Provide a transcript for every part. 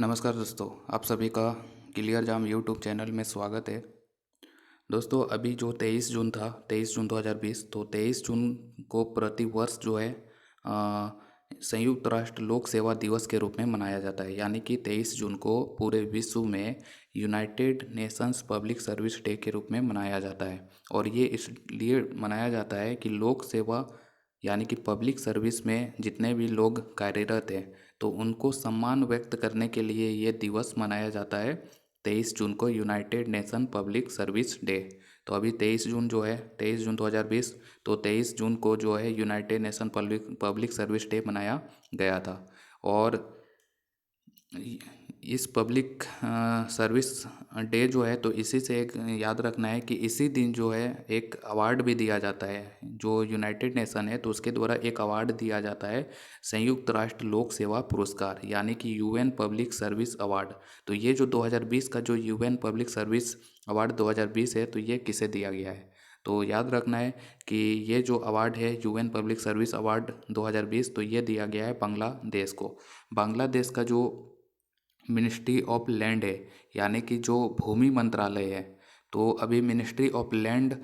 नमस्कार दोस्तों, आप सभी का क्लियर जाम यूट्यूब चैनल में स्वागत है। दोस्तों अभी जो 23 जून था, 23 जून 2020, तो 23 जून को प्रतिवर्ष जो है संयुक्त राष्ट्र लोक सेवा दिवस के रूप में मनाया जाता है। यानी कि 23 जून को पूरे विश्व में United Nations public Service Day के रूप में मनाया जाता है। और ये इसलिए मनाया जाता है कि लोक सेवा यानी कि पब्लिक सर्विस में जितने भी लोग कार्यरत हैं तो उनको सम्मान व्यक्त करने के लिए ये दिवस मनाया जाता है 23 जून को, United Nation Public Service day. तो अभी 23 जून जो है, 23 जून 2020, तो 23 जून को जो है United Nation Public Service day मनाया गया था। और इस पब्लिक सर्विस डे जो है, तो इसी से एक याद रखना है कि इसी दिन जो है एक अवार्ड भी दिया जाता है। जो यूनाइटेड नेशन है तो उसके द्वारा एक अवार्ड दिया जाता है, संयुक्त राष्ट्र लोक सेवा पुरस्कार, यानी कि यूएन पब्लिक सर्विस अवार्ड। तो ये जो 2020 का जो यूएन पब्लिक सर्विस अवार्ड 2020 है, तो ये किसे दिया गया है, तो याद रखना है कि ये जो अवार्ड है यूएन पब्लिक सर्विस अवार्ड 2020, तो ये दिया गया है बांग्लादेश को। बांग्लादेश का जो मिनिस्ट्री ऑफ लैंड है, यानी कि जो भूमि मंत्रालय है, तो अभी मिनिस्ट्री ऑफ लैंड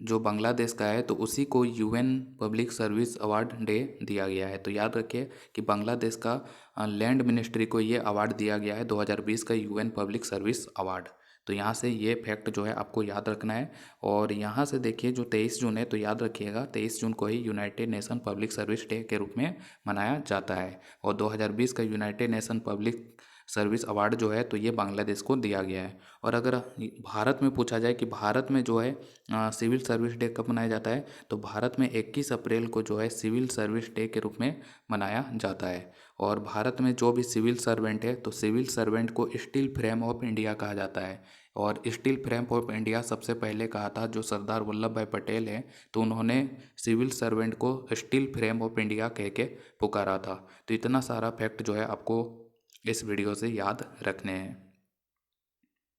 जो बांग्लादेश का है, तो उसी को UN public Service award day दिया गया है। तो याद रखिए कि बांग्लादेश का लैंड मिनिस्ट्री को ये अवार्ड दिया गया है 2020 का यूएन पब्लिक सर्विस अवार्ड। तो यहाँ से ये फैक्ट जो है आपको याद रखना है। और यहाँ से देखिए जो 23 जून है, तो याद रखिएगा 23 जून को ही United Nation Public Service Day के रूप में मनाया जाता है। और 2020 का United Nation Public Service Award जो है, तो ये बांग्लादेश को दिया गया है। और अगर भारत में पूछा जाए कि भारत में जो है सिविल सर्विस डे कब मनाया जाता है, तो भारत में 21 अप्रैल को जो है सिविल सर्विस डे के रूप में मनाया जाता है। और भारत में जो भी सिविल सर्वेंट है, तो सिविल सर्वेंट को स्टील फ्रेम ऑफ इंडिया कहा जाता है। और स्टील फ्रेम ऑफ इंडिया सबसे पहले कहा था जो सरदार वल्लभ भाई पटेल हैं, तो उन्होंने सिविल सर्वेंट को स्टील फ्रेम ऑफ इंडिया कह के पुकारा था। तो इतना सारा फैक्ट जो है आपको इस वीडियो से याद रखने हैं।